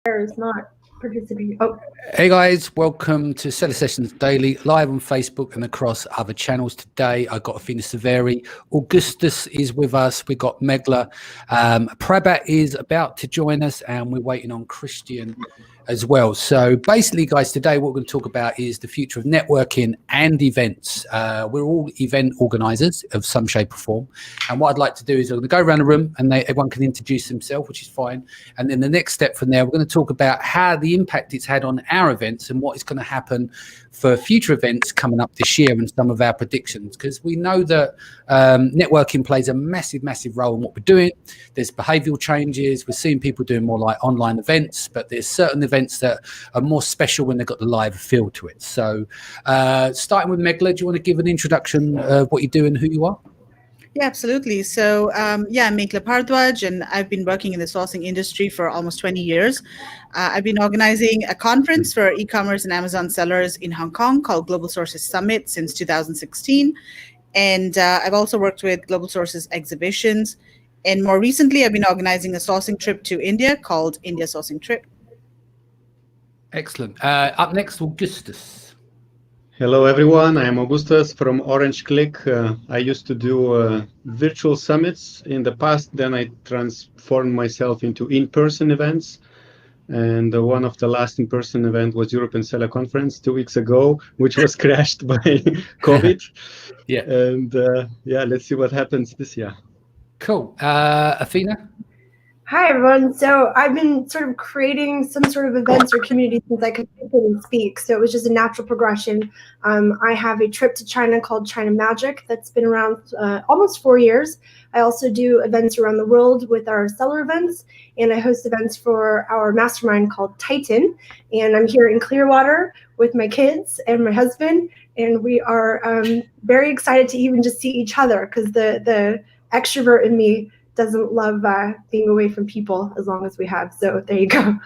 is not participating. Oh, Hey guys, welcome to Seller Sessions Daily, live on Facebook and across other channels. Today I got Athena Severi, Augustas is with us, we got Meghla, Prabhat is about to join us, and we're waiting on Christian as well. So basically, guys, today what we're going to talk about is the future of networking and events. We're all event organizers of some shape or form, and what I'd like to do is I'm going to go around the room and everyone can introduce themselves, which is fine, and then the next step from there we're going to talk about how the impact it's had on our events and what is going to happen for future events coming up this year and some of our predictions, because we know that networking plays a massive role in what we're doing. There's behavioral changes, we're seeing people doing more like online events, but there's certain events that are more special when they've got the live feel to it. So starting with Meghla, do you want to give an introduction of what you do and who you are? Yeah, absolutely. So, I'm Meghla Bhardwaj, and I've been working in the sourcing industry for almost 20 years. I've been organizing a conference for e-commerce and Amazon sellers in Hong Kong called Global Sources Summit since 2016. And I've also worked with Global Sources exhibitions. And more recently, I've been organizing a sourcing trip to India called India Sourcing Trip. Excellent. Up next, Augustas. Hello, everyone. I'm Augustas from Orange Click. I used to do virtual summits in the past. Then I transformed myself into in-person events. And one of the last in-person event was European Seller Conference 2 weeks ago, which was crashed by COVID. Yeah. And let's see what happens this year. Cool. Athena? hi everyone. So I've been sort of creating some sort of events or community since I could think and speak. So it was just a natural progression. I have a trip to China called China Magic that's been around almost 4 years. I also do events around the world with our seller events, and I host events for our mastermind called Titan. And I'm here in Clearwater with my kids and my husband, and we are very excited to even just see each other, because the extrovert in me doesn't love being away from people as long as we have. So there you go.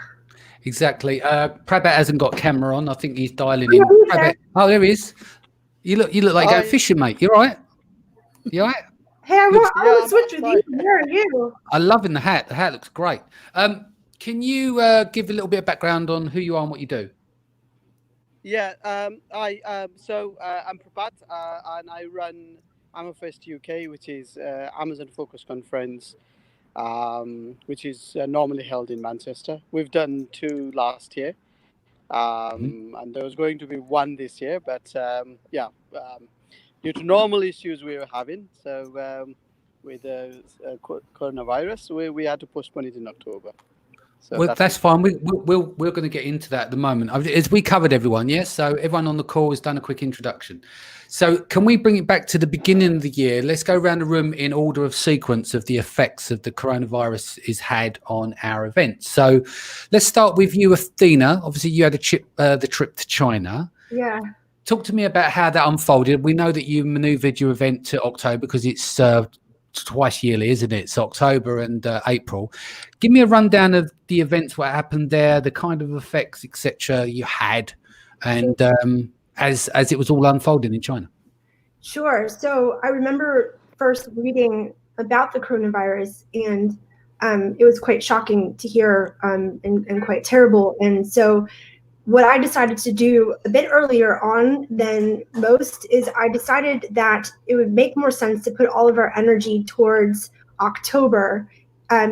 Exactly. Prabhat hasn't got camera on. I think he's dialing in. Prabhat. Oh, there he is. You look like going fishing, mate. You all right? You all right? Hey, I want to switch with you. Where are you? I'm loving the hat. The hat looks great. Can you give a little bit of background on who you are and what you do? Yeah, I'm Prabhat, and I run AmaFest UK, which is Amazon Focus Conference, which is normally held in Manchester. We've done 2 last year, and there was going to be 1 this year, but due to normal issues we were having, so with the coronavirus, we had to postpone it in October. So well, that's fine. We're going to get into that at the moment. As we covered everyone, yes? So everyone on the call has done a quick introduction. So can we bring it back to the beginning of the year? Let's go around the room in order of sequence of the effects of the coronavirus is had on our events. So let's start with you, Athena. Obviously, you had the trip to China. Yeah. Talk to me about how that unfolded. We know that you maneuvered your event to October because it's twice yearly, isn't it? It's October and April. Give me a rundown of the events, what happened there, the kind of effects, etc. you had, and as it was all unfolding in China. Sure. So I remember first reading about the coronavirus, and it was quite shocking to hear and quite terrible. And so what I decided to do a bit earlier on than most is I decided that it would make more sense to put all of our energy towards October,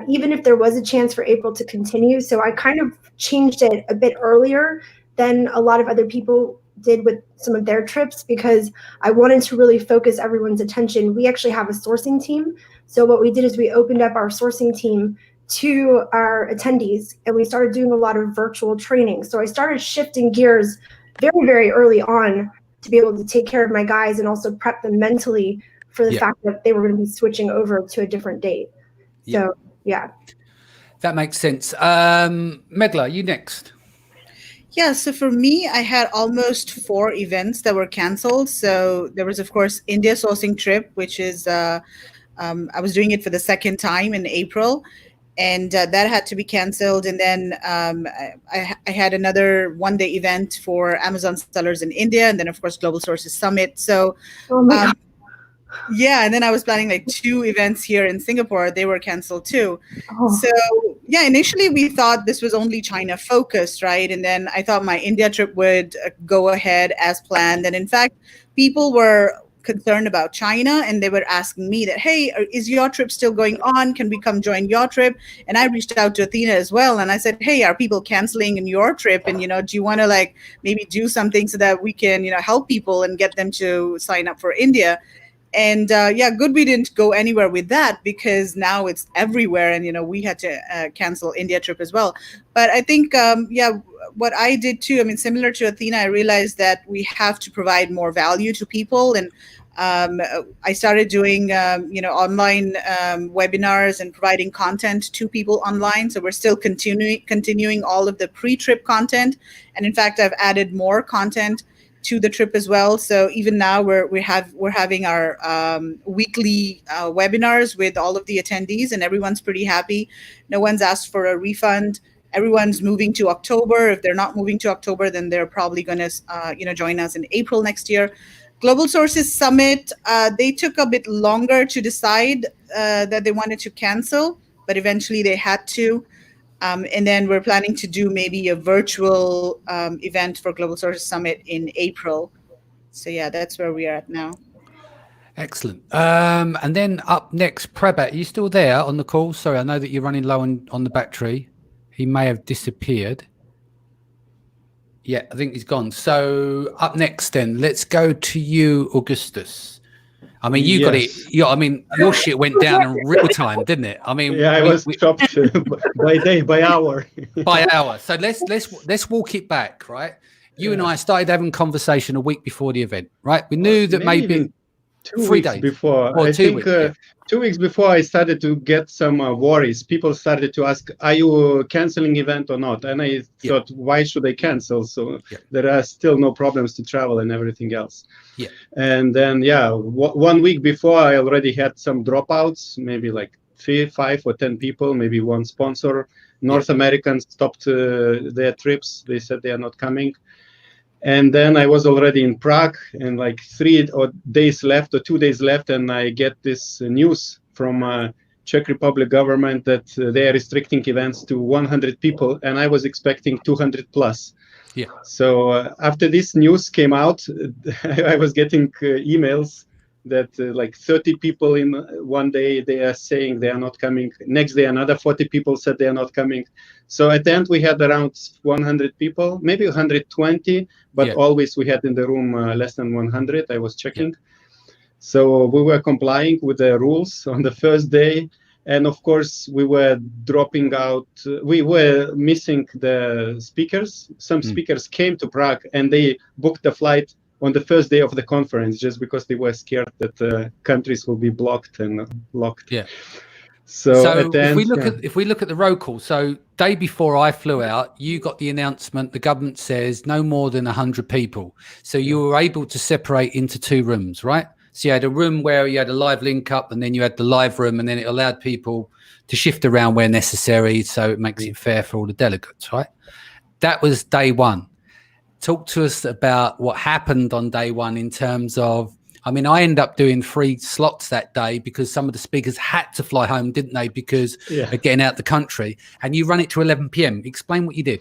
even if there was a chance for April to continue. So I kind of changed it a bit earlier than a lot of other people did with some of their trips, because I wanted to really focus everyone's attention. We actually have a sourcing team. So what we did is we opened up our sourcing team to our attendees, and we started doing a lot of virtual training. So I started shifting gears very early on to be able to take care of my guys and also prep them mentally for the fact that they were going to be switching over to a different date. So that makes sense. Meghla, you next. Yeah, so for me, I had almost 4 events that were canceled. So there was, of course, India Sourcing Trip, which is I was doing it for the 2nd time in April. And that had to be canceled. And then I had another 1-day event for Amazon sellers in India. And then, of course, Global Sources Summit. So Yeah, and then I was planning like 2 events here in Singapore. They were canceled too. Oh. So yeah, initially we thought this was only China focused, right? And then I thought my India trip would go ahead as planned. And in fact, people were concerned about China, and they were asking me that, hey, is your trip still going on? Can we come join your trip? And I reached out to Athena as well, and I said, hey, are people canceling in your trip? And do you want to like maybe do something so that we can help people and get them to sign up for India? And yeah, good we didn't go anywhere with that, because now it's everywhere, and we had to cancel India trip as well. But I think yeah, what I did too, I mean, similar to Athena, I realized that we have to provide more value to people. And I started doing online webinars and providing content to people online. So we're still continuing all of the pre-trip content, and in fact I've added more content to the trip as well. So even now we're having our weekly webinars with all of the attendees, and everyone's pretty happy. No one's asked for a refund. Everyone's moving to October. If they're not moving to October, then they're probably going to join us in April next year. Global Sources Summit, they took a bit longer to decide that they wanted to cancel, but eventually they had to. And then we're planning to do maybe a virtual event for Global Sources Summit in April. So yeah, that's where we are at now. Excellent. And then up next, Prabhat, are you still there on the call? Sorry, I know that you're running low on the battery. He may have disappeared. Yeah, I think he's gone. So up next then, let's go to you, Augustus. I mean, you got it. Yeah, I mean, your shit went down in real time, didn't it? I mean, yeah, I was chopped by day, by hour. By hour. So let's walk it back, right? You and I started having conversation a week before the event, right? We knew that maybe 2 3 weeks days before. Or I 2 think weeks, yeah. 2 weeks before I started to get some worries. People started to ask, are you canceling event or not? And I thought, why should I cancel? So there are still no problems to travel and everything else. Yeah. And then, 1 week before, I already had some dropouts, maybe like 3, 5 or 10 people, maybe one sponsor. North Americans stopped their trips. They said they are not coming. And then I was already in Prague, and like 3 days left or 2 days left, and I get this news from Czech Republic government that they are restricting events to 100 people, and I was expecting 200 plus. Yeah. So after this news came out, I was getting emails that like 30 people in one day, they are saying they are not coming. Next day, another 40 people said they are not coming. So at the end, we had around 100 people, maybe 120, but always we had in the room less than 100. I was checking. Yeah. So we were complying with the rules on the first day. And of course, we were dropping out. We were missing the speakers. Some speakers came to Prague and they booked the flight on the first day of the conference just because they were scared that countries will be blocked and locked. Yeah. So if we look at the roll call, so day before I flew out, you got the announcement. The government says no more than 100 people. So you were able to separate into 2 rooms, right? So you had a room where you had a live link up, and then you had the live room, and then it allowed people to shift around where necessary. So it makes it fair for all the delegates, right? That was day 1. Talk to us about what happened on day 1 in terms of, I mean, I ended up doing 3 slots that day because some of the speakers had to fly home, didn't they? Because they're getting out the country, and you run it to 11 p.m. Explain what you did.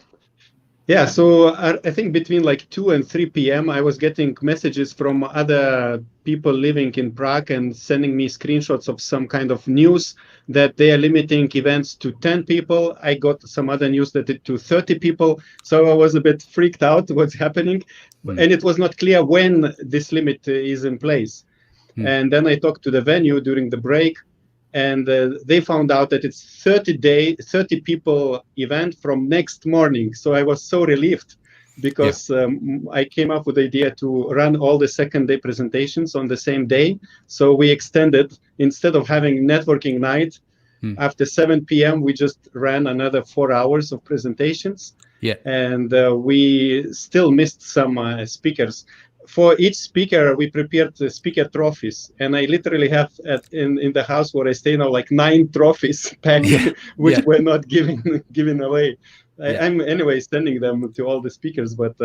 Yeah, so I think between like 2 and 3 p.m., I was getting messages from other people living in Prague and sending me screenshots of some kind of news that they are limiting events to 10 people. I got some other news that it to 30 people. So I was a bit freaked out what's happening. And it was not clear when this limit is in place. And then I talked to the venue during the break, and they found out that it's 30 people event from next morning. So I was so relieved because I came up with the idea to run all the second day presentations on the same day. So we extended, instead of having networking night, after 7 p.m., we just ran another 4 hours of presentations. Yeah. And we still missed some speakers. For each speaker, we prepared the speaker trophies, and I literally have in the house where I stay now like 9 trophies packed, which were not given away. I'm anyway sending them to all the speakers, but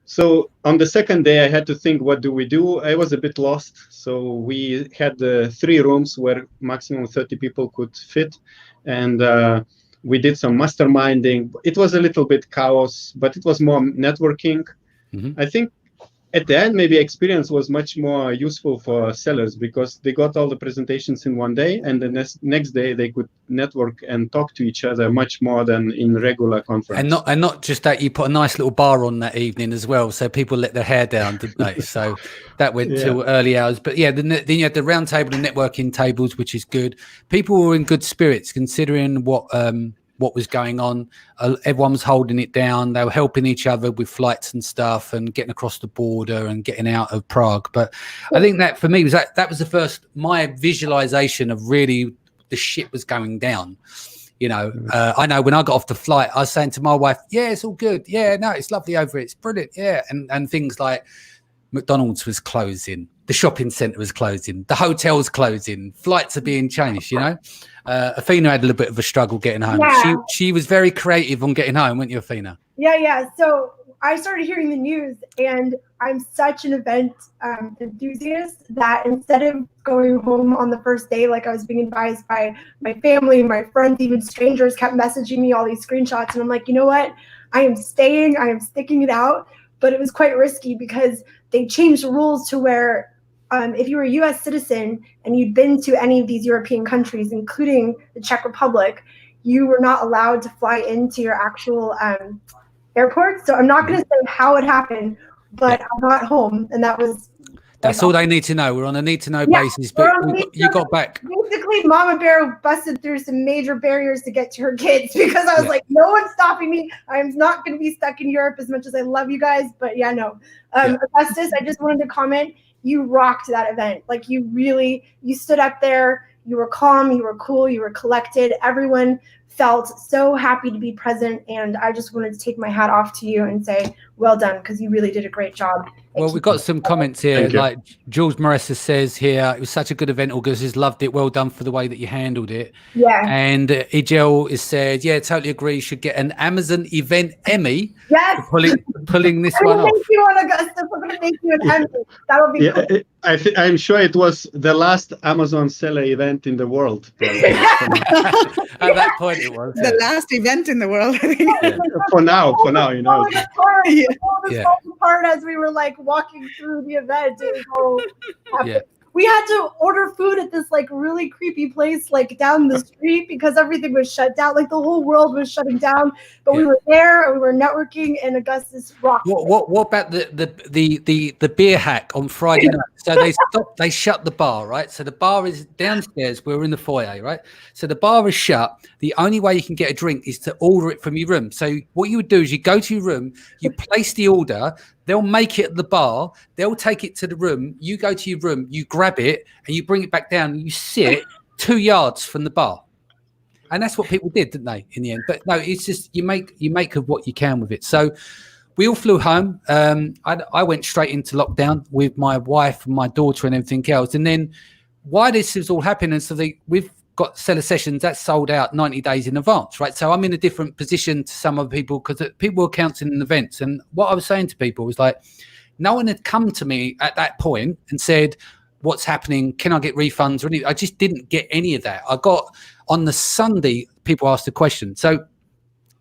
So on the second day, I had to think, what do we do? I was a bit lost. So we had 3 rooms where maximum 30 people could fit. And we did some masterminding. It was a little bit chaos, but it was more networking. Mm-hmm. I think at the end, maybe experience was much more useful for sellers because they got all the presentations in one day, and the next day they could network and talk to each other much more than in regular conference. And not just that, you put a nice little bar on that evening as well, so people let their hair down, didn't they? So that went till early hours. But yeah, then you had the round table and networking tables, which is good. People were in good spirits considering what was going on. Everyone was holding it down. They were helping each other with flights and stuff and getting across the border and getting out of Prague. But I think that for me was that was the first, my visualization of really the shit was going down. You know, I know when I got off the flight, I was saying to my wife, yeah, it's all good. Yeah, no, it's lovely over it. It's brilliant. Yeah. And things like McDonald's was closing. The shopping centre was closing. The hotel's closing. Flights are being changed, you know. Athena had a little bit of a struggle getting home. Yeah. She was very creative on getting home, weren't you, Athena? Yeah. So I started hearing the news, and I'm such an event enthusiast that instead of going home on the first day, like I was being advised by my family, my friends, even strangers kept messaging me all these screenshots. And I'm like, you know what? I am staying. I am sticking it out. But it was quite risky because they changed the rules to where if you were a U.S. citizen and you'd been to any of these European countries, including the Czech Republic, you were not allowed to fly into your actual airport. So I'm not going to say how it happened, but I got home, and that's all they need to know. We're on a need-to-know basis, but you got back. Basically, Mama Bear busted through some major barriers to get to her kids because I was like, no one's stopping me. I'm not going to be stuck in Europe as much as I love you guys. But yeah, no. Augustas, I just wanted to comment. You rocked that event. Like you stood up there. You were calm. You were cool. You were collected. Everyone felt so happy to be present. And I just wanted to take my hat off to you and say, well done, because you really did a great job. Well, we've got some comments here. Like Jules Marissa says here, it was such a good event. Augustus loved it. Well done for the way that you handled it. Yeah. And Ijel has said, yeah, totally agree. You should get an Amazon event Emmy. Yes. For pulling this one off. Thank you, Augustus. I'm going to thank you an Emmy. That'll be cool. I'm sure it was the last Amazon seller event in the world. At that point, it was the last event in the world. I think. Yeah. For now, you know. Part as we were like walking through the event, it was all happening. We had to order food at this like really creepy place like down the street because everything was shut down. Like the whole world was shutting down. But we were there and we were networking, and Augustus rocked. What about the beer hack on Friday night? So they shut the bar, right? So the bar is downstairs. We're in the foyer, right? So the bar is shut. The only way you can get a drink is to order it from your room. So what you would do is you go to your room, you place the order. They'll make it at the bar. They'll take it to the room. You go to your room, you grab it, and you bring it back down. And you sit 2 yards from the bar, and that's what people did, didn't they? In the end, but no, it's just you make of what you can with it. So we all flew home. I went straight into lockdown with my wife and my daughter and everything else. And then why this is all happening? So we've got seller sessions that sold out 90 days in advance, right? So I'm in a different position to some other people because people were counting events. And what I was saying to people was like, no one had come to me at that point and said, what's happening? Can I get refunds or anything? I just didn't get any of that. I got on the Sunday, people asked a question. So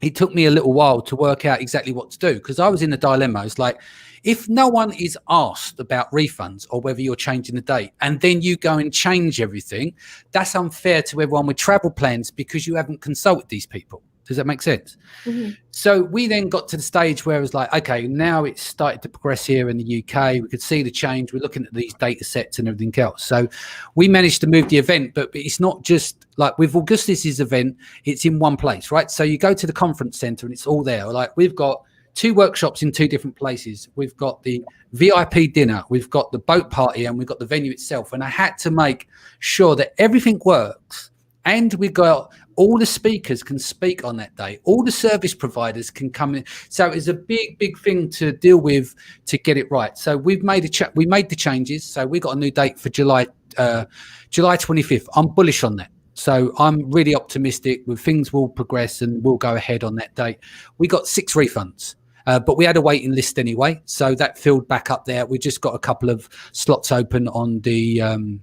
it took me a little while to work out exactly what to do because I was in a dilemma. It's like, if no one is asked about refunds or whether you're changing the date and then you go and change everything, that's unfair to everyone with travel plans because you haven't consulted these people. Does that make sense? Mm-hmm. So we then got to the stage where it was like, okay, now it's started to progress here in the UK. We could see the change. We're looking at these data sets and everything else. So we managed to move the event, but it's not just like with Augustus's event, it's in one place, right? So you go to the conference center and it's all there. Like we've got 2 workshops in 2 different places. We've got the VIP dinner, we've got the boat party, and we've got the venue itself. And I had to make sure that everything works. And we got all the speakers can speak on that day. All the service providers can come in. So it's a big, big thing to deal with to get it right. So we've made we made the changes. So we got a new date for July 25th. I'm bullish on that. So I'm really optimistic with things will progress and we'll go ahead on that date. We got 6 refunds. but we had a waiting list anyway, so that filled back up there. We just got a couple of slots open on the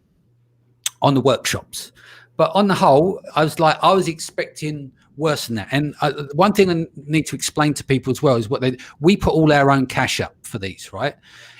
workshops, but on the whole, I was expecting worse than that. And one thing I need to explain to people as well is we put all our own cash up for these, right?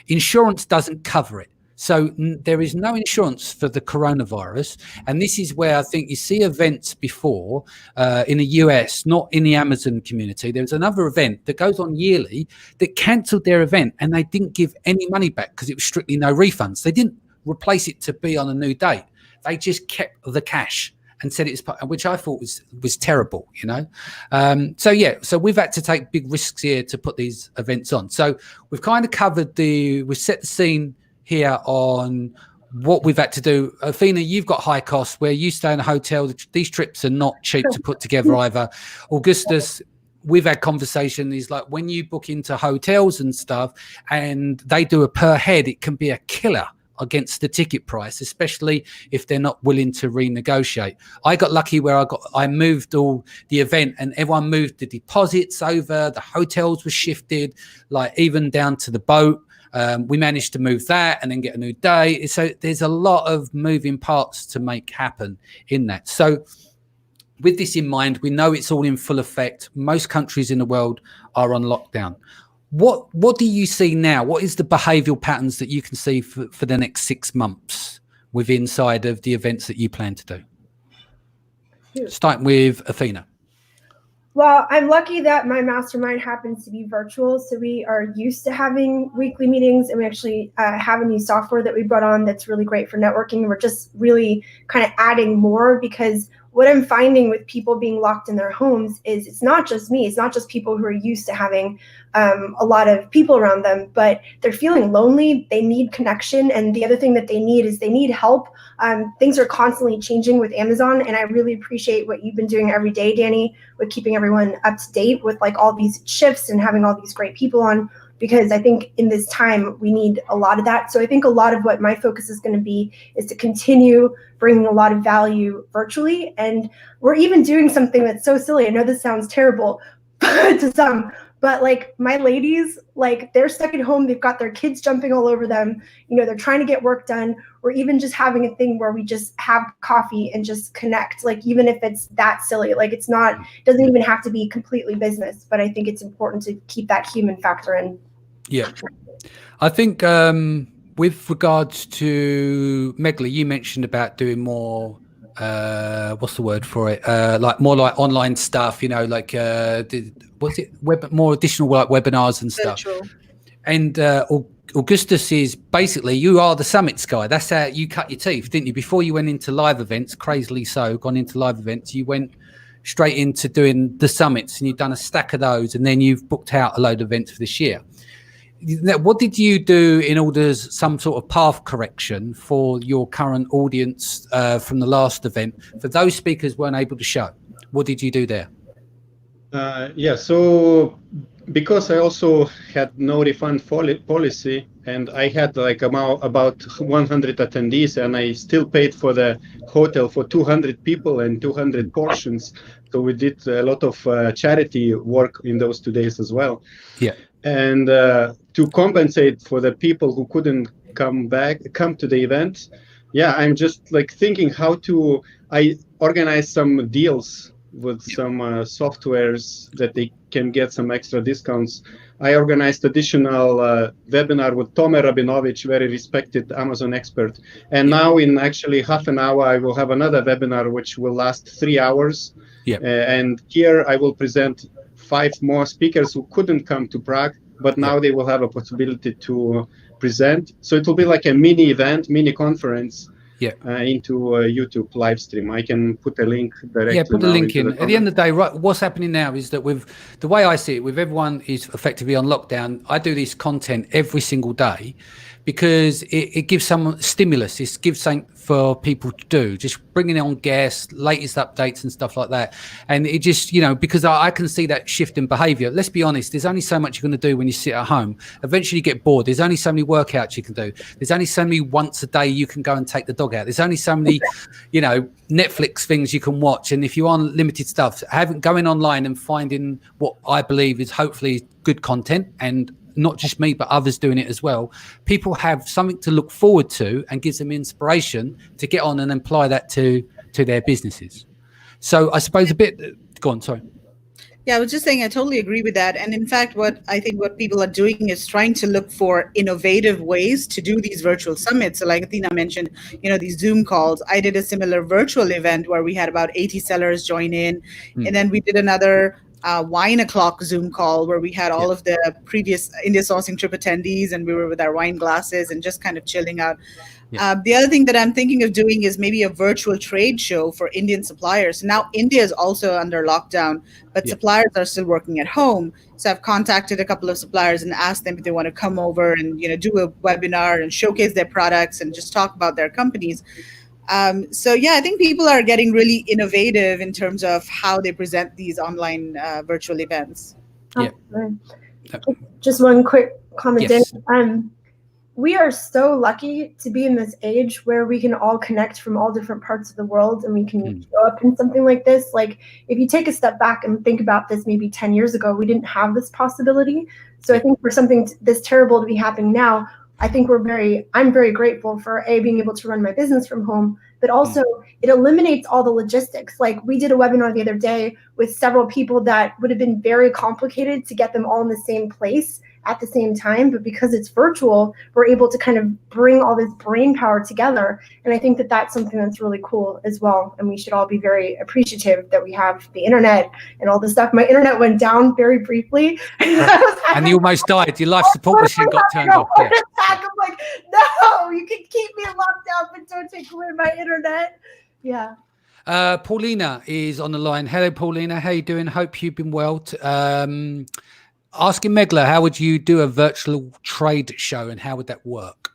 Insurance doesn't cover it. So there is no insurance for the coronavirus. And this is where I think you see events before in the US, not in the Amazon community. There was another event that goes on yearly that cancelled their event and they didn't give any money back because it was strictly no refunds. They didn't replace it to be on a new date. They just kept the cash and said it's, which I thought was terrible, you know. So we've had to take big risks here to put these events on. So we've kind of we've set the scene here on what we've had to do. Athena, you've got high costs where you stay in a hotel. These trips are not cheap to put together either. Augustus, we've had conversation is like when you book into hotels and stuff and they do a per head, it can be a killer against the ticket price, especially if they're not willing to renegotiate. I got lucky where I moved all the event and everyone moved the deposits over, the hotels were shifted, like even down to the boat. We managed to move that and then get a new day. So there's a lot of moving parts to make happen in that. So with this in mind, we know it's all in full effect. Most countries in the world are on lockdown. What do you see now? What is the behavioural patterns that you can see for the next 6 months inside of the events that you plan to do? Starting with Athena. Well, I'm lucky that my mastermind happens to be virtual. So we are used to having weekly meetings, and we actually have a new software that we brought on that's really great for networking. We're just really kind of adding more because what I'm finding with people being locked in their homes is it's not just me. It's not just people who are used to having a lot of people around them, but they're feeling lonely. They need connection. And the other thing that they need help. Things are constantly changing with Amazon. And I really appreciate what you've been doing every day, Danny, with keeping everyone up to date with like all these shifts and having all these great people on, because I think in this time we need a lot of that. So I think a lot of what my focus is going to be is to continue bringing a lot of value virtually. And we're even doing something that's so silly. I know this sounds terrible to some, but like my ladies, like they're stuck at home. They've got their kids jumping all over them. You know, they're trying to get work done. Or even just having a thing where we just have coffee and just connect. Like even if it's that silly, like it doesn't even have to be completely business, but I think it's important to keep that human factor in. Yeah. I think with regards to Meghla, you mentioned about doing more, what's the word for it? Like more like online stuff, you know, like, more additional like webinars and stuff. Virtual. And Augustus is basically, you are the summits guy. That's how you cut your teeth, didn't you? Before you went into live events, crazily so, gone into live events, you went straight into doing the summits and you've done a stack of those and then you've booked out a load of events for this year. Now, what did you do in order some sort of path correction for your current audience from the last event? For those speakers weren't able to show, what did you do there? So because I also had no refund policy and I had like about 100 attendees and I still paid for the hotel for 200 people and 200 portions. So we did a lot of charity work in those 2 days as well. Yeah. And to compensate for the people who couldn't come to the event, I'm just like thinking I organize some deals with some softwares that they can get some extra discounts. I organized additional webinar with Tomer Rabinovich, very respected Amazon expert. And now in actually half an hour, I will have another webinar, which will last 3 hours. Yeah. And here I will present 5 more speakers who couldn't come to Prague, but now they will have a possibility to present. So it will be like a mini event, mini conference. Into YouTube live stream. I can put a link directly. Yeah, put the link in. At the end of the day, right, what's happening now is that with the way I see it, with everyone is effectively on lockdown, I do this content every single day because it gives someone stimulus. It gives something for people to do, just bringing on guests, latest updates and stuff like that. And it just, because I can see that shift in behavior. Let's be honest, there's only so much you're going to do when you sit at home. Eventually you get bored. There's only so many workouts you can do. There's only so many once a day you can go and take the dog out. There's only so many, Netflix things you can watch. And if you're on limited stuff, going online and finding what I believe is hopefully good content, and not just me, but others doing it as well. People have something to look forward to and gives them inspiration to get on and apply that to their businesses. So I suppose go on, sorry. Yeah, I was just saying I totally agree with that. And in fact, what people are doing is trying to look for innovative ways to do these virtual summits. So like Athena mentioned, these Zoom calls. I did a similar virtual event where we had about 80 sellers join in. And then we did another wine o'clock Zoom call where we had all of the previous India sourcing trip attendees, and we were with our wine glasses and just kind of chilling out. The other thing that I'm thinking of doing is maybe a virtual trade show for Indian suppliers. Now, India is also under lockdown, but suppliers are still working at home. So I've contacted a couple of suppliers and asked them if they want to come over and do a webinar and showcase their products and just talk about their companies. I think people are getting really innovative in terms of how they present these online virtual events. Just one quick comment. Yes. We are so lucky to be in this age where we can all connect from all different parts of the world, and we can show up in something like this. Like, if you take a step back and think about this, maybe 10 years ago, we didn't have this possibility. So I think for something this terrible to be happening now, I think I'm very grateful for being able to run my business from home, but also it eliminates all the logistics. Like, we did a webinar the other day with several people that would have been very complicated to get them all in the same place at the same time, but because it's virtual, we're able to kind of bring all this brain power together. And I think that that's something that's really cool as well. And we should all be very appreciative that we have the internet and all this stuff. My internet went down very briefly. And you almost died. Your life support machine got turned off. I'm like, no, you can keep me locked out, but don't take away my internet. Yeah. Paulina is on the line. Hello, Paulina. How you doing? Hope you've been well. Asking Meghla, how would you do a virtual trade show and how would that work?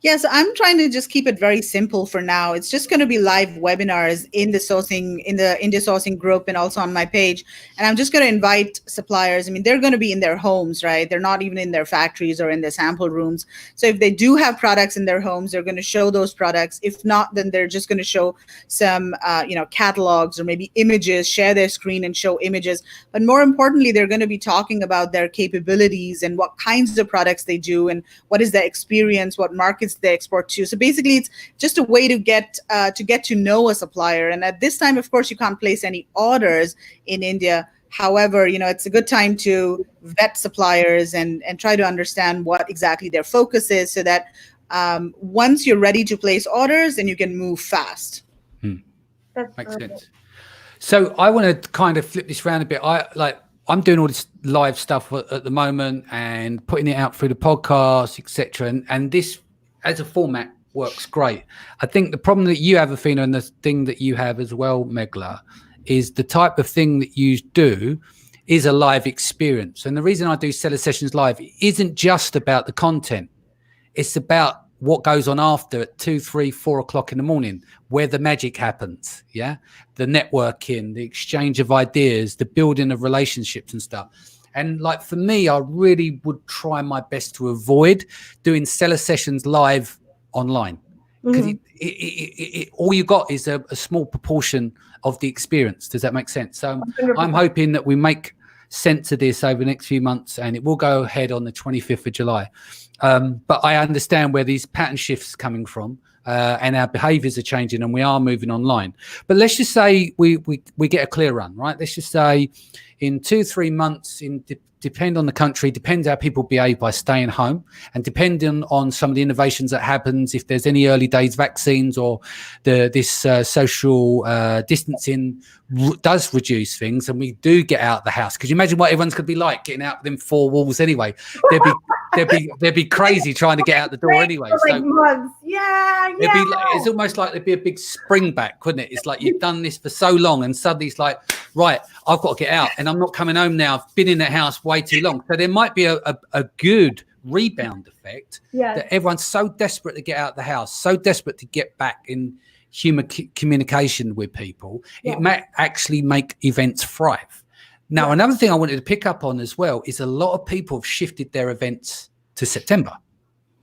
Yes, I'm trying to just keep it very simple for now. It's just going to be live webinars in the India sourcing group and also on my page. And I'm just going to invite suppliers. I mean, they're going to be in their homes, right? They're not even in their factories or in their sample rooms. So if they do have products in their homes, they're going to show those products. If not, then they're just going to show some, catalogs or maybe images, share their screen and show images. But more importantly, they're going to be talking about their capabilities and what kinds of products they do and what is their experience, what markets they export to. So basically, it's just a way to get to know a supplier. And at this time, of course, you can't place any orders in India. However, it's a good time to vet suppliers and try to understand what exactly their focus is, so that once you're ready to place orders, then you can move fast. Makes sense. So I want to kind of flip this around a bit. I'm doing all this live stuff at the moment and putting it out through the podcast, etc. And this, as a format, works great. I think the problem that you have, Athena, and the thing that you have as well, Meghla, is the type of thing that you do is a live experience. And the reason I do seller sessions live isn't just about the content. It's about what goes on after at 2, 3, 4 o'clock in the morning, where the magic happens. Yeah. The networking, the exchange of ideas, the building of relationships and stuff. And like for me, I really would try my best to avoid doing seller sessions live online, because all you got is a small proportion of the experience. Does that make sense? So I'm hoping that we make sense of this over the next few months, and it will go ahead on the 25th of July. But I understand where these pattern shifts coming from, and our behaviors are changing and we are moving online. But let's just say we get a clear run, right? Let's just say in 2-3 months, depend on the country, depends how people behave by staying home, and depending on some of the innovations that happens, if there's any early days vaccines or this social distancing does reduce things, and we do get out of the house. Because you imagine what everyone's going to be like getting out within 4 walls anyway. They'd be crazy trying to get out the door anyway. Like months. Yeah. It's almost like there'd be a big spring back, couldn't it? It's like you've done this for so long, and suddenly it's like, right, I've got to get out, and I'm not coming home now. I've been in that house way too long. So there might be a good rebound effect Yes. that everyone's so desperate to get out of the house, so desperate to get back in human communication with people, it might actually make events thrive. Now, another thing I wanted to pick up on as well is a lot of people have shifted their events to September.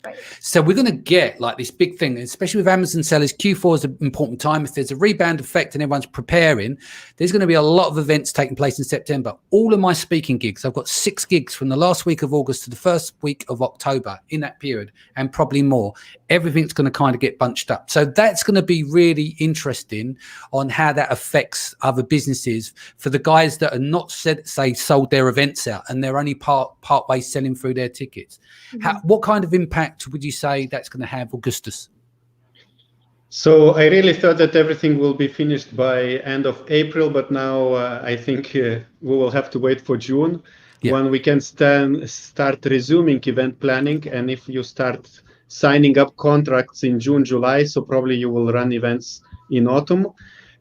Right. So we're going to get like this big thing, especially with Amazon sellers. Q4 is an important time. If there's a rebound effect and everyone's preparing, there's going to be a lot of events taking place in September. All of my speaking gigs, I've got 6 gigs from the last week of August to the first week of October in that period, and probably more. Everything's going to kind of get bunched up. So that's going to be really interesting on how that affects other businesses for the guys that are not sold their events out and they're only part way selling through their tickets. What kind of impact would you say that's going to have, Augustas? So I really thought that everything will be finished by end of April, but now I think we will have to wait for June when we can start resuming event planning. And if you start signing up contracts in June, July, so probably you will run events in autumn.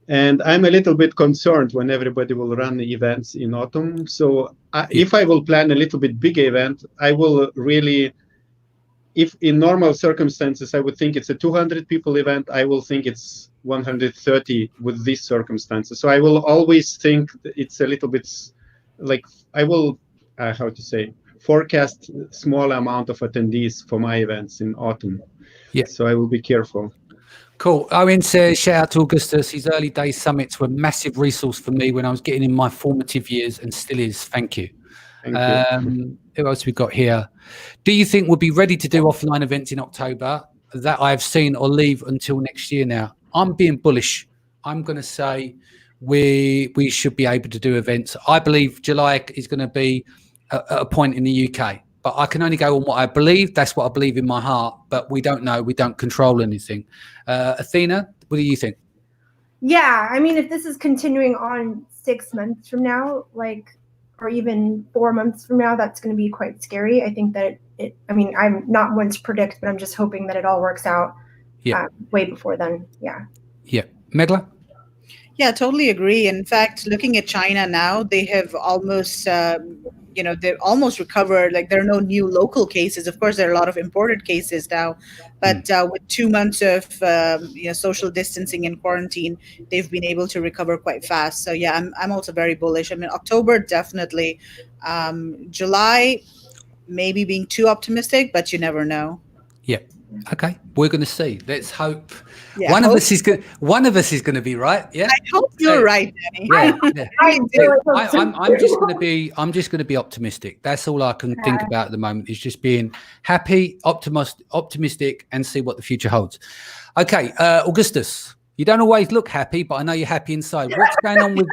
And I'm a little bit concerned when everybody will run events in autumn. So if I will plan a little bit bigger event, I will really, if in normal circumstances, I would think it's a 200 people event, I will think it's 130 with these circumstances. So I will always think it's a little bit like, I will, forecast small amount of attendees for my events in autumn. So I will be careful. Cool. Owen says, shout out to Augustas. His early day summits were a massive resource for me when I was getting in my formative years, and still is. Thank you. Thank you. Who else we got here? Do you think we'll be ready to do offline events in October? That I've seen, or leave until next year now? I'm being bullish. I'm going to say we should be able to do events. I believe July is going to be a point in the UK. But I can only go on what I believe. That's what I believe in my heart. But we don't know. We don't control anything. Athena, what do you think? Yeah, I mean, if this is continuing on 6 months from now, or even 4 months from now, that's going to be quite scary. I think that I mean, I'm not one to predict, but I'm just hoping that it all works out way before then. Yeah. Meghla? Yeah, totally agree. In fact, looking at China now, they have almost they've almost recovered. Like, there are no new local cases. Of course, there are a lot of imported cases now, but with 2 months of social distancing and quarantine, they've been able to recover quite fast. So yeah, I'm also very bullish. I mean, October definitely. July, maybe being too optimistic, but you never know. Yeah. Okay, we're going to see. Let's hope. Yeah, one of us is going to be right. Yeah. I hope you're right, Danny. Yeah. I'm just going to be optimistic. That's all I can think about at the moment, is just being happy, optimistic, and see what the future holds. Okay, Augustas, you don't always look happy, but I know you're happy inside. What's going on with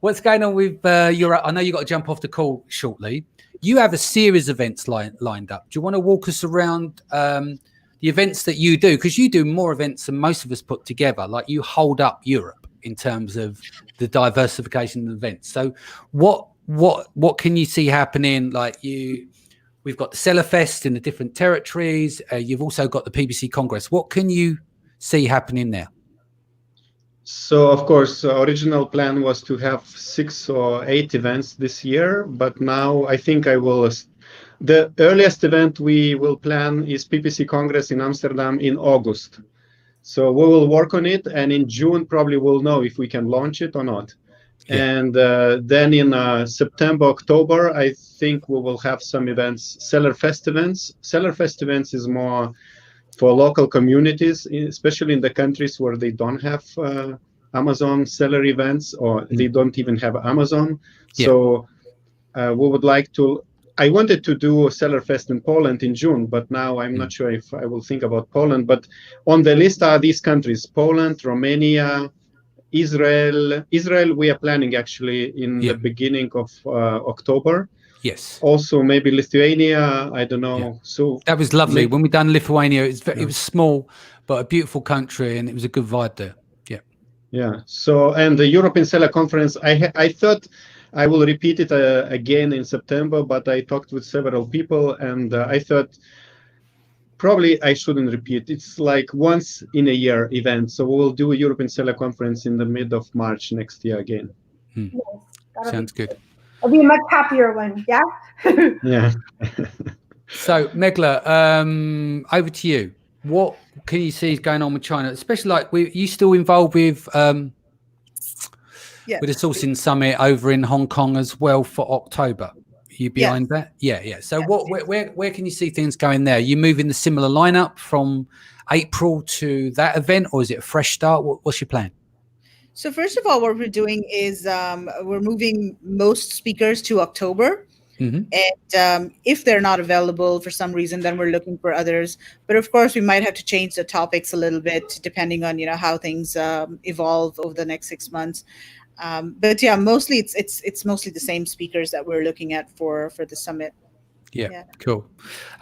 what's going on with your? I know you got to jump off the call shortly. You have a series of events lined up. Do you want to walk us around the events that you do? Because you do more events than most of us put together. Like, you hold up Europe in terms of the diversification of events. So what can you see happening? Like, we've got the Seller Fest in the different territories. You've also got the PBC Congress. What can you see happening there? So, of course, original plan was to have 6 or 8 events this year, but now I think I will. The earliest event we will plan is PPC Congress in Amsterdam in August. So we will work on it, and in June probably we'll know if we can launch it or not. Yeah. And then in September, October, I think we will have some events, Seller Fest events. Seller Fest events is more for local communities, especially in the countries where they don't have Amazon seller events, or they don't even have Amazon. Yeah. So we would like to. I wanted to do a Seller Fest in Poland in June, but now I'm not sure if I will think about Poland. But on the list are these countries: Poland, Romania, Israel. Israel, we are planning actually in the beginning of October. Yes. Also, maybe Lithuania. I don't know. Yeah. So that was lovely when we done Lithuania. It was small, but a beautiful country, and it was a good vibe there. Yeah. Yeah. So, and the European Seller Conference, I thought I will repeat it again in September, but I talked with several people, and I thought probably I shouldn't repeat. It's like once in a year event. So we'll do a European Seller Conference in the mid of March next year again. Sounds good. It'll be a much happier one, yeah? Yeah. So, Meghla, over to you. What can you see is going on with China, especially like you still involved with the Sourcing Summit over in Hong Kong as well for October? Are you behind that? Yeah. So, where can you see things going there? Are you moving the similar lineup from April to that event, or is it a fresh start? What's your plan? So first of all, what we're doing is we're moving most speakers to October. Mm-hmm. And if they're not available for some reason, then we're looking for others. But of course, we might have to change the topics a little bit depending on how things evolve over the next 6 months. But yeah, mostly it's mostly the same speakers that we're looking at for the summit. Yeah, cool.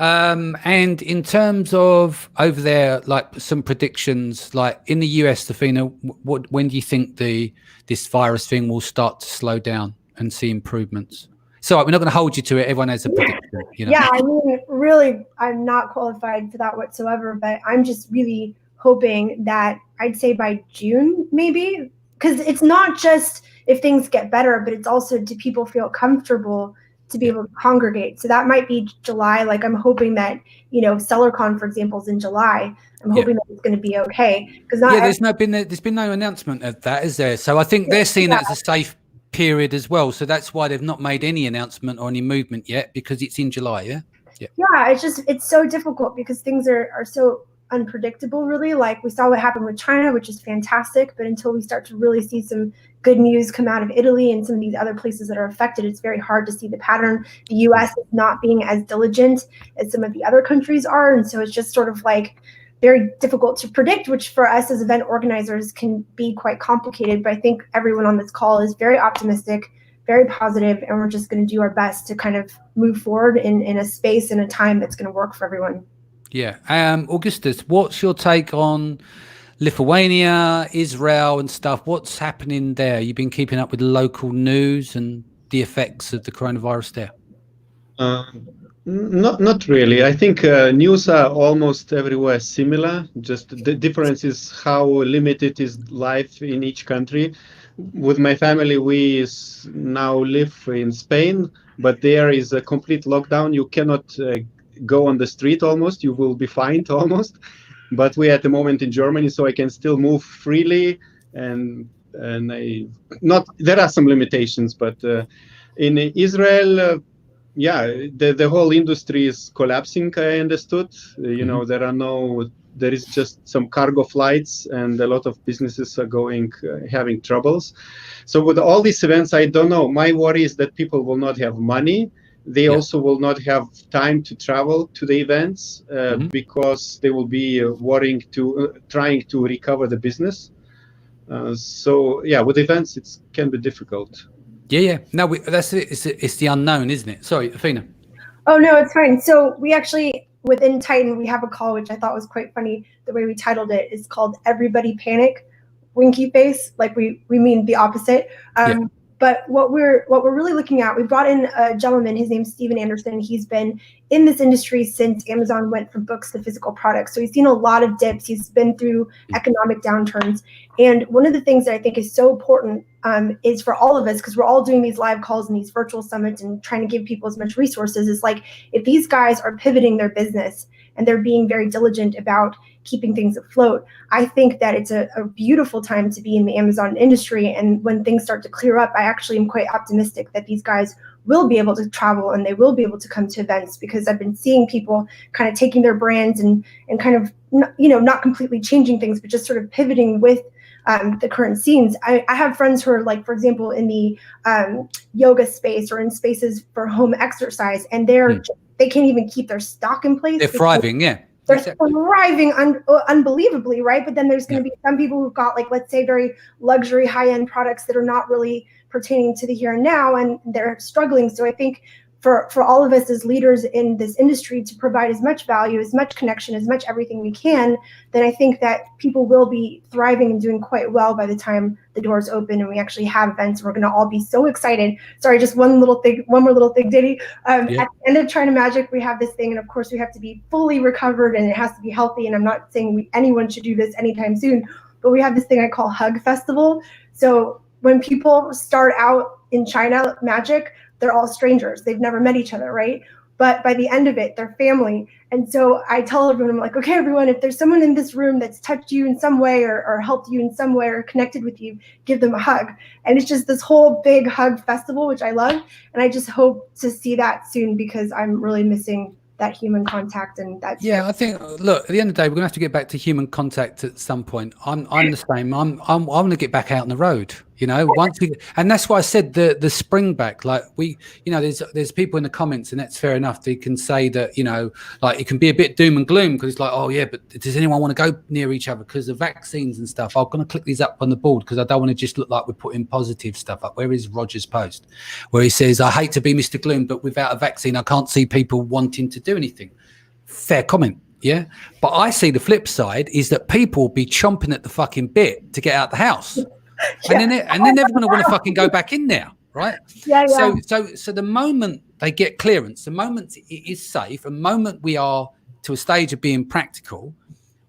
And in terms of over there, like some predictions, like in the US, Tiffany, when do you think this virus thing will start to slow down and see improvements? So we're not going to hold you to it. Everyone has a prediction. Yeah, I mean, really, I'm not qualified for that whatsoever, but I'm just really hoping that I'd say by June, maybe, because it's not just if things get better, but it's also do people feel comfortable to be able to congregate. So that might be July. Like I'm hoping that, SellerCon, for example, is in July. I'm hoping that it's going to be okay. Because there's been no announcement of that, is there? So I think they're seeing that as a safe period as well. So that's why they've not made any announcement or any movement yet, because it's in July. Yeah, it's so difficult because things are so unpredictable, really. Like we saw what happened with China, which is fantastic, but until we start to really see some good news come out of Italy and some of these other places that are affected, it's very hard to see the pattern. The US is not being as diligent as some of the other countries are, and so it's just sort of like very difficult to predict, which for us as event organizers can be quite complicated. But I think everyone on this call is very optimistic, very positive, and we're just going to do our best to kind of move forward in a space and a time that's going to work for everyone. Yeah. Augustas, what's your take on Lithuania, Israel and stuff? What's happening there? You've been keeping up with local news and the effects of the coronavirus there? Not really. I think news are almost everywhere similar. Just the difference is how limited is life in each country. With my family, we now live in Spain, but there is a complete lockdown. You cannot go on the street almost. You will be fined almost. But we at the moment in Germany, so I can still move freely. And there are some limitations, but in Israel, the whole industry is collapsing. I understood. There is just some cargo flights, and a lot of businesses are having troubles. So with all these events, I don't know. My worry is that people will not have money. They also will not have time to travel to the events because they will be trying to recover the business. With events, it can be difficult. Yeah. No, that's it. It's the unknown, isn't it? Sorry, Athena. Oh, no, it's fine. So we actually, within Titan, we have a call, which I thought was quite funny. The way we titled it is called Everybody Panic, Winky Face. Like we mean the opposite. But what we're really looking at, we brought in a gentleman, his name's Steven Anderson. He's been in this industry since Amazon went from books to physical products. So he's seen a lot of dips. He's been through economic downturns. And one of the things that I think is so important is for all of us, because we're all doing these live calls and these virtual summits and trying to give people as much resources, is like if these guys are pivoting their business and they're being very diligent about keeping things afloat, I think that it's a beautiful time to be in the Amazon industry. And when things start to clear up, I actually am quite optimistic that these guys will be able to travel and they will be able to come to events, because I've been seeing people kind of taking their brands and kind of, not completely changing things, but just sort of pivoting with the current scenes. I have friends who are like, for example, in the yoga space or in spaces for home exercise, and they can't even keep their stock in place. They're thriving, They're thriving unbelievably, right? But then there's going to be some people who've got, like, let's say, very luxury, high-end products that are not really pertaining to the here and now, and they're struggling. So I think for all of us as leaders in this industry to provide as much value, as much connection, as much everything we can, then I think that people will be thriving and doing quite well by the time the doors open and we actually have events. We're going to all be so excited. Sorry, just one more little thing, Diddy. At the end of China Magic, we have this thing, and of course we have to be fully recovered and it has to be healthy. And I'm not saying anyone should do this anytime soon, but we have this thing I call Hug Festival. So when people start out in China Magic, they're all strangers. They've never met each other, right? but by the end of it, they're family. And so I tell everyone, I'm like, okay, everyone, if there's someone in this room that's touched you in some way or helped you in some way or connected with you, give them a hug. And it's just this whole big hug festival, which I love. And I just hope to see that soon because I'm really missing that human contact. And that's I think, look, at the end of the day, we're gonna have to get back to human contact at some point. I'm the same. I'm gonna get back out on the road, once we, and that's why I said the spring back. Like there's people in the comments, and that's fair enough. They can say that, like it can be a bit doom and gloom because it's like, oh yeah, but does anyone want to go near each other because of vaccines and stuff? I'm gonna click these up on the board because I don't want to just look like we're putting positive stuff up. Where is Roger's post where he says, I hate to be Mr. Gloom, but without a vaccine, I can't see people wanting to do anything. Fair comment, yeah. But I see the flip side is that people will be chomping at the fucking bit to get out the house, and then they're going to want to fucking go back in there, right? Yeah. So the moment they get clearance, the moment it is safe, the moment we are to a stage of being practical,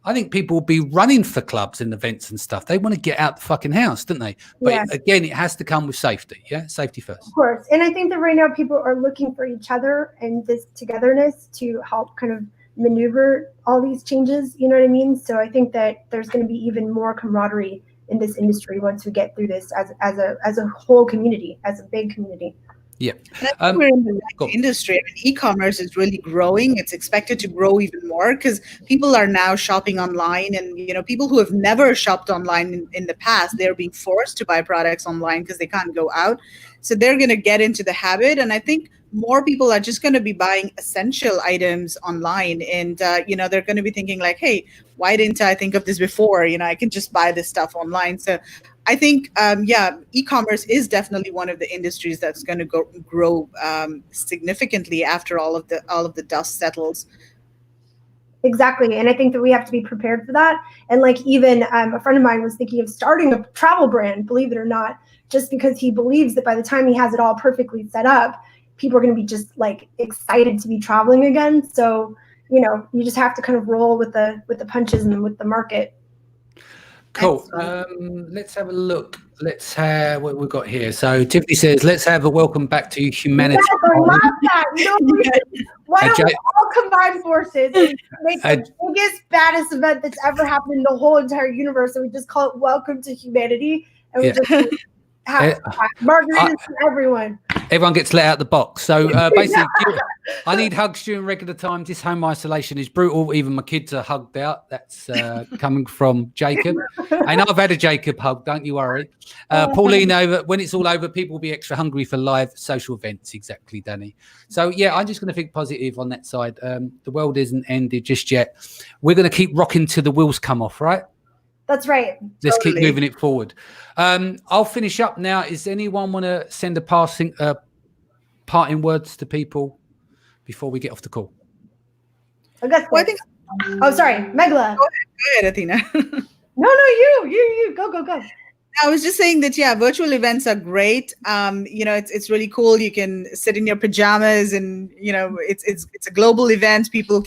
I think people will be running for clubs and events and stuff. They want to get out the fucking house, don't they? But again, it has to come with safety. Yeah, safety first. Of course. And I think that right now people are looking for each other and this togetherness to help kind of maneuver all these changes. You know what I mean? So I think that there's going to be even more camaraderie in this industry once we get through this as a whole community, as a big community. Yeah, and I think we're in the right industry. I mean, e-commerce is really growing. It's expected to grow even more because people are now shopping online, and people who have never shopped online in the past, they're being forced to buy products online because they can't go out. So they're going to get into the habit, and I think more people are just going to be buying essential items online, and they're going to be thinking like, hey, why didn't I think of this before? I can just buy this stuff online. So I think, e-commerce is definitely one of the industries that's going to grow significantly after all of the dust settles. Exactly, and I think that we have to be prepared for that. And like even a friend of mine was thinking of starting a travel brand, believe it or not, just because he believes that by the time he has it all perfectly set up, people are going to be just like excited to be traveling again. So you just have to kind of roll with the punches and with the market. Cool. Let's have a look. Let's have what we've got here. So Tiffany says, let's have a welcome back to humanity. Yes, I love that. Why don't we all combine forces and make the biggest, baddest event that's ever happened in the whole entire universe, and we just call it Welcome to Humanity, and we just have margaritas for everyone. Everyone gets let out the box. So basically, I need hugs during regular times. This home isolation is brutal. Even my kids are hugged out. That's coming from Jacob. And I've had a Jacob hug, don't you worry. Pauline, when it's all over, people will be extra hungry for live social events. Exactly, Danny. So, yeah, I'm just going to think positive on that side. The world isn't ended just yet. We're going to keep rocking till the wheels come off, right? That's right. Let's keep moving it forward. I'll finish up now. Is anyone want to send a parting words to people before we get off the call? Augustus. Sorry, Meghla. Go ahead, Athena. No, you. Go. I was just saying that, virtual events are great. It's really cool. You can sit in your pajamas, and it's a global event. People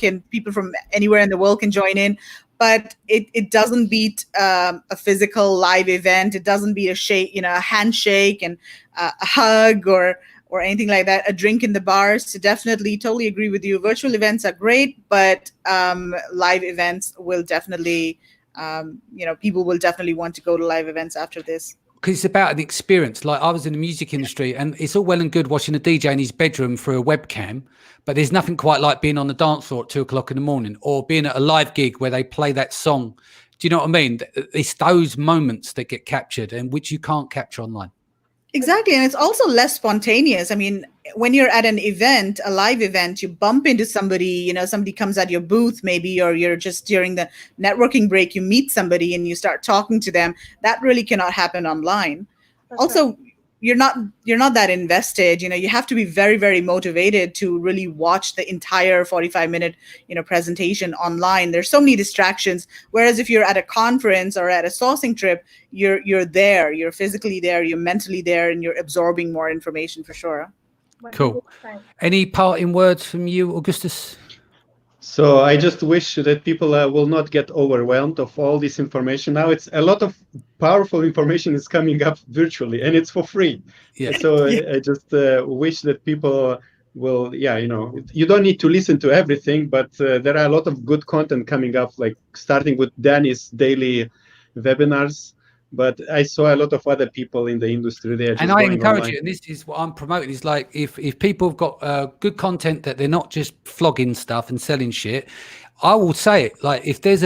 from anywhere in the world can join in. But it doesn't beat a physical live event. It doesn't beat a handshake and a hug or anything like that. A drink in the bar. So definitely, totally agree with you. Virtual events are great, but live events will definitely, people will definitely want to go to live events after this. Because it's about an experience. Like I was in the music industry, and it's all well and good watching a DJ in his bedroom through a webcam, but there's nothing quite like being on the dance floor at 2:00 in the morning, or being at a live gig where they play that song. Do you know what I mean? It's those moments that get captured, and which you can't capture online. Exactly. And it's also less spontaneous. I mean, when you're at an event, a live event, you bump into somebody, somebody comes at your booth maybe, or you're just during the networking break, you meet somebody and you start talking to them. That really cannot happen online. That's also, right. You're not that invested. You have to be very, very motivated to really watch the entire 45-minute, presentation online. There's so many distractions. Whereas if you're at a conference or at a sourcing trip, you're there, you're physically there, you're mentally there, and you're absorbing more information for sure. Cool. Any parting words from you, Augustus? So I just wish that people will not get overwhelmed of all this information. Now it's a lot of powerful information is coming up virtually, and it's for free. Yeah. So I just wish that people well, yeah, you don't need to listen to everything, but there are a lot of good content coming up, like starting with Danny's daily webinars. But I saw a lot of other people in the industry there. And I encourage you, and this is what I'm promoting, is like if people have got good content that they're not just flogging stuff and selling shit, I will say it. Like if there's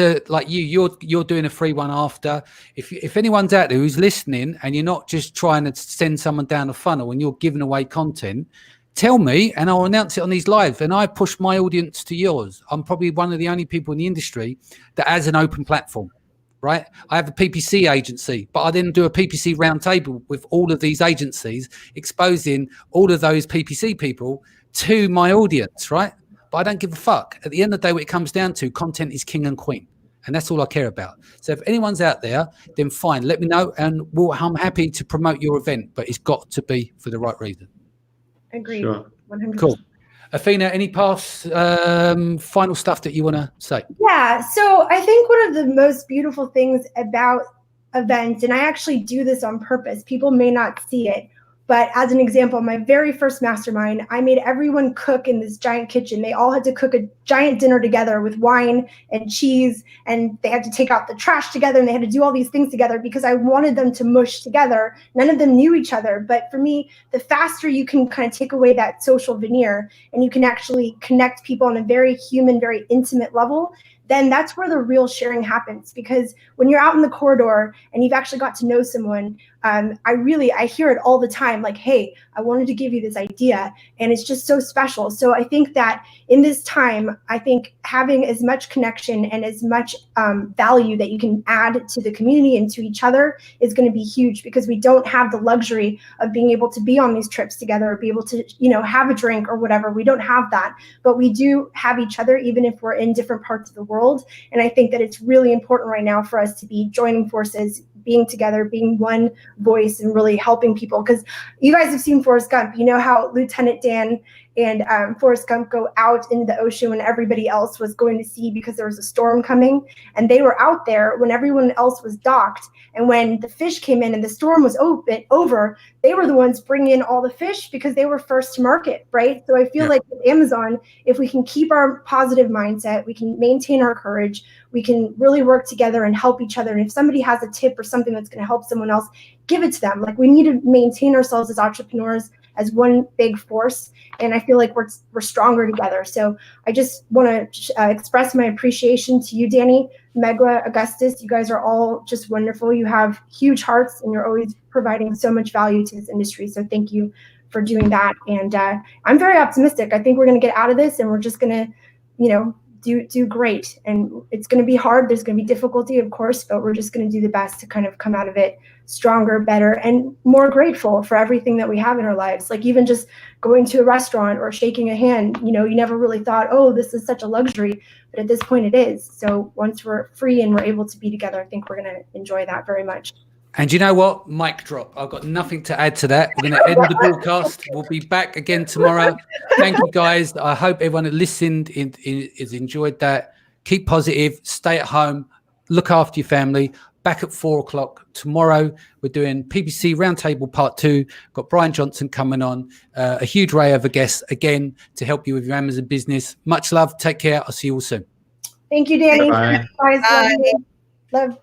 you're doing a free one after. If anyone's out there who's listening and you're not just trying to send someone down a funnel and you're giving away content, tell me and I'll announce it on these live. And I push my audience to yours. I'm probably one of the only people in the industry that has an open platform. Right, I have a PPC agency, but I then do a PPC roundtable with all of these agencies, exposing all of those PPC people to my audience. Right, but I don't give a fuck. At the end of the day, what it comes down to, content is king and queen, and that's all I care about. So if anyone's out there, then fine, let me know, and I'm happy to promote your event. But it's got to be for the right reason. Agreed. Sure. 100%. Cool. Athena, any past final stuff that you want to say? Yeah, so I think one of the most beautiful things about events, and I actually do this on purpose, people may not see it, but as an example, my very first mastermind, I made everyone cook in this giant kitchen. They all had to cook a giant dinner together with wine and cheese, and they had to take out the trash together, and they had to do all these things together because I wanted them to mush together. None of them knew each other, but for me, the faster you can kind of take away that social veneer and you can actually connect people on a very human, very intimate level, then that's where the real sharing happens. Because when you're out in the corridor and you've actually got to know someone, I hear it all the time, like, hey, I wanted to give you this idea, and it's just so special. So I think that in this time, I think having as much connection and as much value that you can add to the community and to each other is going to be huge, because we don't have the luxury of being able to be on these trips together, or be able to, have a drink or whatever. We don't have that, but we do have each other, even if we're in different parts of the world. And I think that it's really important right now for us to be joining forces, being together, being one voice, and really helping people. Because you guys have seen Forrest Gump. You know how Lieutenant Dan and Forrest Gump go out into the ocean when everybody else was going to sea because there was a storm coming, and they were out there when everyone else was docked. And when the fish came in and the storm was over, they were the ones bringing in all the fish because they were first to market, right? So I feel like with Amazon, if we can keep our positive mindset, we can maintain our courage, we can really work together and help each other. And if somebody has a tip or something that's going to help someone else, give it to them. Like, we need to maintain ourselves as entrepreneurs as one big force. And I feel like we're stronger together. So I just want to express my appreciation to you, Danny, Meghla, Augustas. You guys are all just wonderful. You have huge hearts, and you're always providing so much value to this industry. So thank you for doing that. And I'm very optimistic. I think we're going to get out of this, and we're just going to, do great. And it's going to be hard. There's going to be difficulty, of course, but we're just going to do the best to kind of come out of it stronger, better, and more grateful for everything that we have in our lives. Like, even just going to a restaurant or shaking a hand, you never really thought, oh, this is such a luxury, but at this point it is. So once we're free and we're able to be together, I think we're going to enjoy that very much. And you know what? Mic drop. I've got nothing to add to that. We're going to end the broadcast. We'll be back again tomorrow. Thank you, guys. I hope everyone that listened has enjoyed that. Keep positive. Stay at home. Look after your family. Back at 4:00 tomorrow. We're doing PPC Roundtable Part 2. Got Brian Johnson coming on. A huge array of guests again to help you with your Amazon business. Much love. Take care. I'll see you all soon. Thank you, Danny. Bye. Guys, love you. Love.